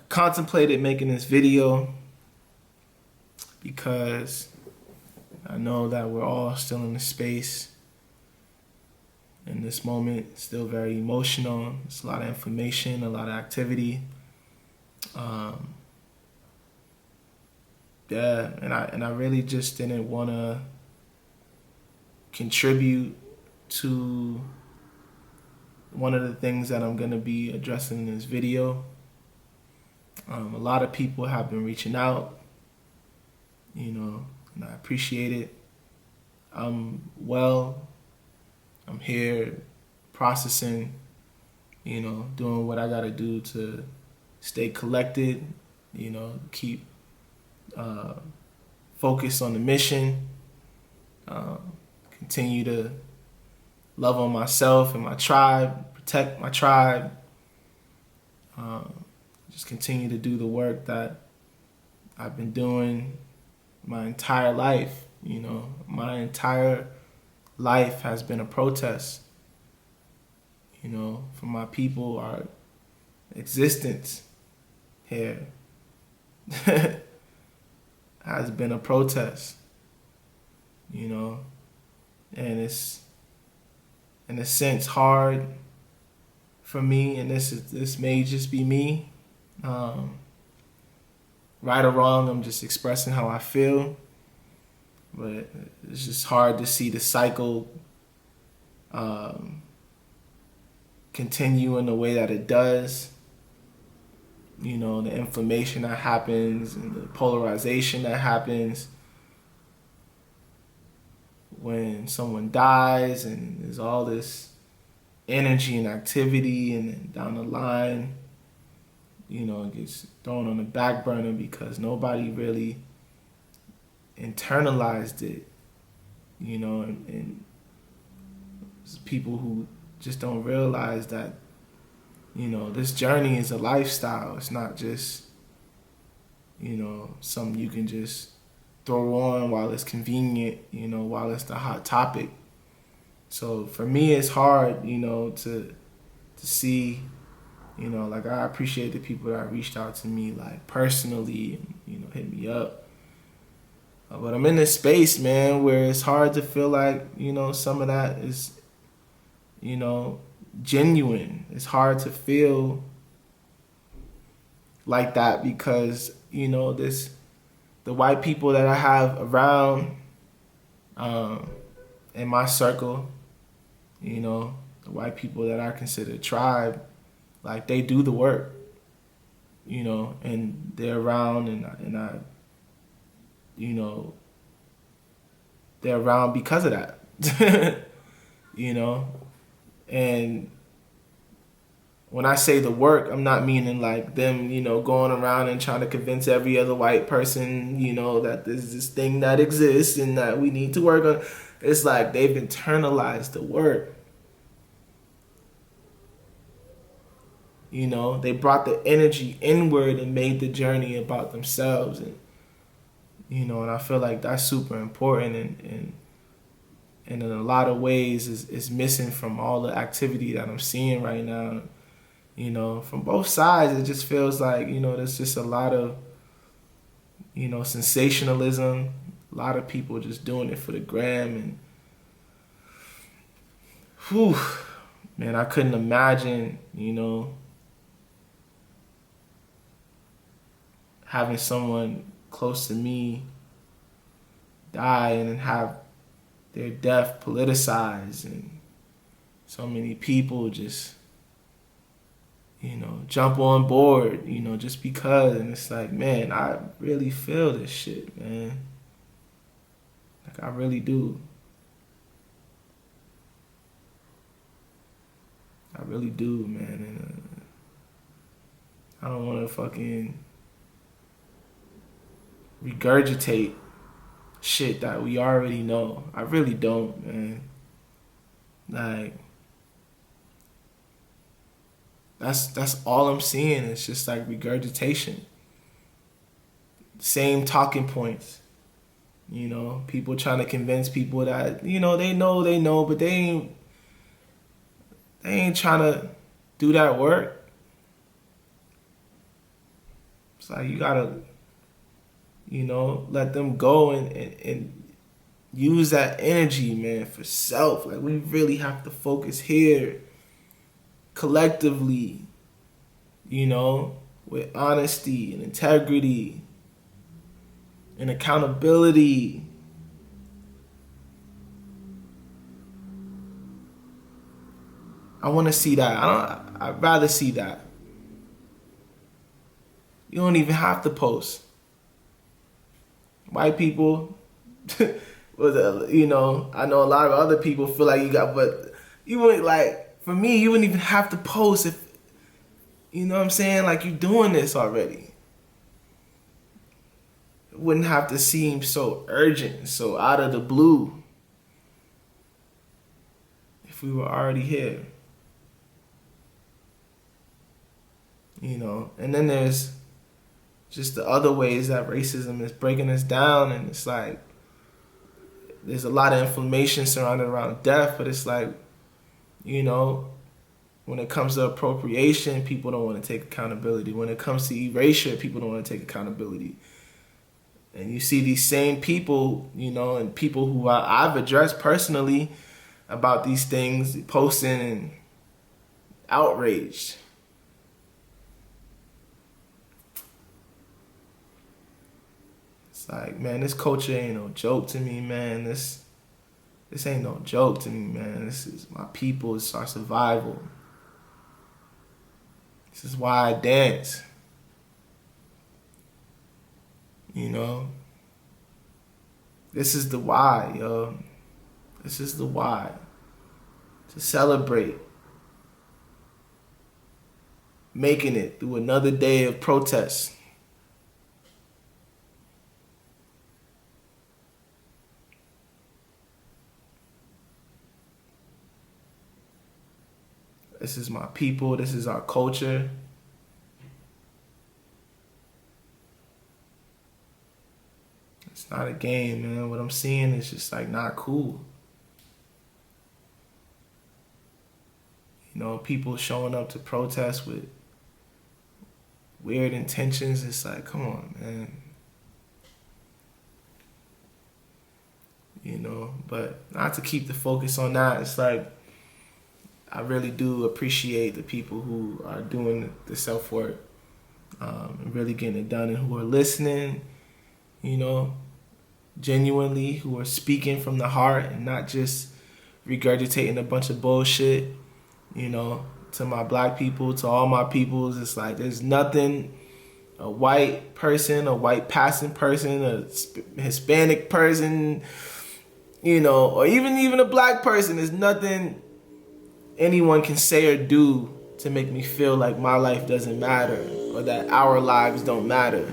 contemplated making this video because I know that we're all still in the space in this moment, still very emotional. It's a lot of information, a lot of activity. Yeah, and I really just didn't want to contribute to one of the things that I'm going to be addressing in this video. A lot of people have been reaching out, and I appreciate it. I'm well. I'm here processing, doing what I got to do to stay collected, keep focused on the mission, continue to love on myself and my tribe, protect my tribe, just continue to do the work that I've been doing my entire life. My entire life has been a protest, for my people. Our existence here has been a protest, and it's in a sense hard for me, and this may just be me. Right or wrong, I'm just expressing how I feel, but it's just hard to see the cycle continue in the way that it does. The inflammation that happens and the polarization that happens when someone dies, and there's all this energy and activity, and then down the line, it gets thrown on the back burner because nobody really internalized it, and people who just don't realize that, this journey is a lifestyle. It's not just, something you can just throw on while it's convenient, while it's the hot topic. So for me, it's hard, to see, like, I appreciate the people that reached out to me, like, personally, and, hit me up. But I'm in this space, man, where it's hard to feel like, some of that is, genuine. It's hard to feel like that because, the white people that I have around in my circle, the white people that I consider tribe, like, they do the work, and they're around, and I they're around because of that, and when I say the work, I'm not meaning like them, going around and trying to convince every other white person, that there's this thing that exists and that we need to work on. It's like they've internalized the work. They brought the energy inward and made the journey about themselves. And, and I feel like that's super important, and in a lot of ways is missing from all the activity that I'm seeing right now. From both sides, it just feels like, there's just a lot of, sensationalism, a lot of people just doing it for the gram, and whew, man, I couldn't imagine, having someone close to me die and then have their death politicized, and so many people just, jump on board, just because. And it's like, man, I really feel this shit, man. Like, I really do. I really do, man. And I don't want to fucking regurgitate shit that we already know. I really don't, man. Like, that's all I'm seeing. It's just like regurgitation. Same talking points. People trying to convince people that, they know, but they ain't trying to do that work. It's like you gotta, let them go and use that energy, man, for self. Like, we really have to focus here collectively, with honesty and integrity and accountability. I want to see that. I'd rather see that. You don't even have to post. White people, I know a lot of other people feel like you got, but you wouldn't, like, for me, you wouldn't even have to post if, you know what I'm saying? Like, you're doing this already. It wouldn't have to seem so urgent, so out of the blue, if we were already here. And then there's just the other ways that racism is breaking us down, and it's like there's a lot of inflammation surrounded around death, but it's like, when it comes to appropriation, people don't want to take accountability. When it comes to erasure, people don't want to take accountability. And you see these same people, and people who I've addressed personally about these things, posting and outraged. Like, man, this culture ain't no joke to me, man. This ain't no joke to me, man. This is my people. It's our survival. This is why I dance. This is the why, yo. This is the why. To celebrate making it through another day of protest. This is my people. This is our culture. It's not a game, man. What I'm seeing is just like not cool. People showing up to protest with weird intentions. It's like, come on, man. But not to keep the focus on that. It's like, I really do appreciate the people who are doing the self-work and really getting it done, and who are listening, genuinely, who are speaking from the heart and not just regurgitating a bunch of bullshit, to my black people, to all my peoples. It's like there's nothing a white person, a white passing person, a Hispanic person, or even a black person, there's nothing anyone can say or do to make me feel like my life doesn't matter or that our lives don't matter.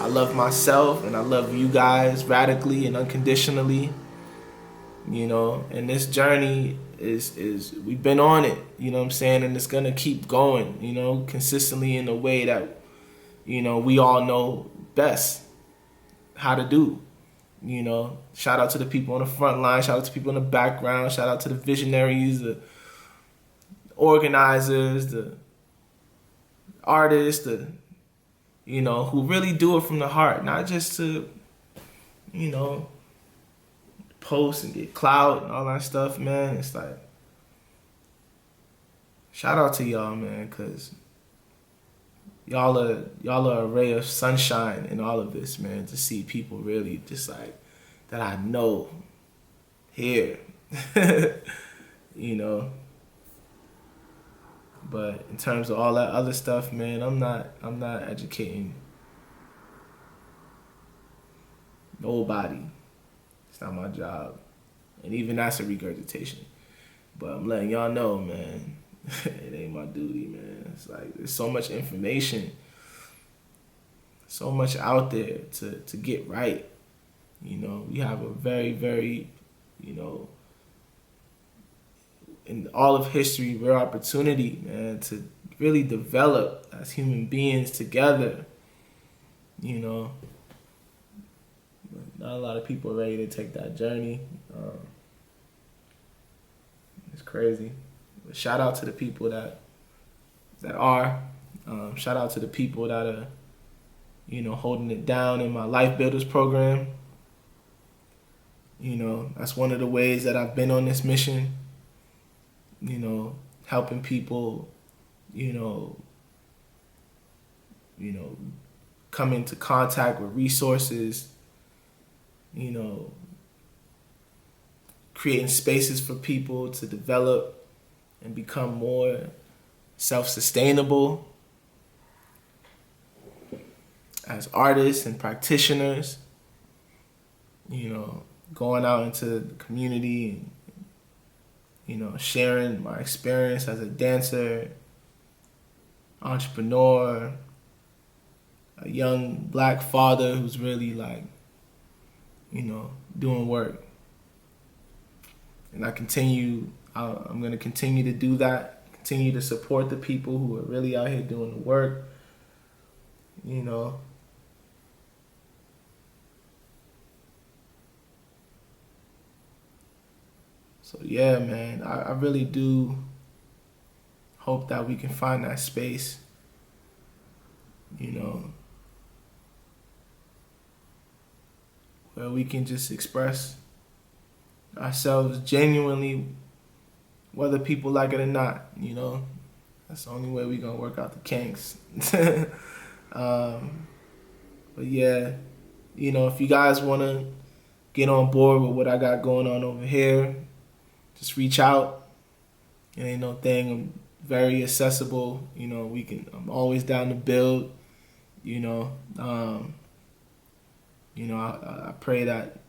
I love myself and I love you guys radically and unconditionally. And this journey is we've been on it, and it's gonna keep going, consistently in a way that, we all know best how to do. Shout out to the people on the front line, shout out to people in the background, shout out to the visionaries, the organizers, the artists, who really do it from the heart, not just to, post and get clout and all that stuff, man. It's like, shout out to y'all, man, because y'all are a ray of sunshine in all of this, man, to see people really just like that I know here. But in terms of all that other stuff, man, I'm not educating nobody. It's not my job. And even that's a regurgitation. But I'm letting y'all know, man, it ain't my duty, man. It's like there's so much information, so much out there to get right. We have a very, very, in all of history, rare opportunity, man, to really develop as human beings together. Not a lot of people are ready to take that journey. It's crazy. But shout out to the people that are. Shout out to the people that are, holding it down in my Life Builders program. That's one of the ways that I've been on this mission, helping people, you know, come into contact with resources, creating spaces for people to develop and become more self-sustainable as artists and practitioners, going out into the community and, sharing my experience as a dancer, entrepreneur, a young black father who's really doing work. And I'm going to continue to do that, continue to support the people who are really out here doing the work, So yeah, man, I really do hope that we can find that space, where we can just express ourselves genuinely, whether people like it or not, That's the only way we're going to work out the kinks. But yeah, if you guys want to get on board with what I got going on over here, just reach out. It ain't no thing. I'm very accessible. I'm always down to build. I pray that,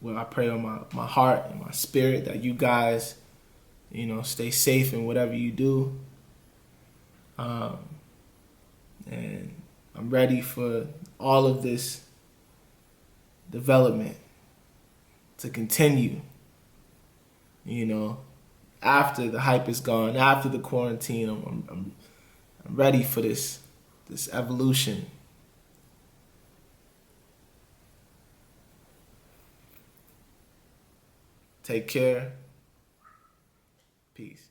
I pray on my heart and my spirit that you guys, stay safe in whatever you do. And I'm ready for all of this development to continue. After the hype is gone, after the quarantine, I'm ready for this evolution. Take care. Peace.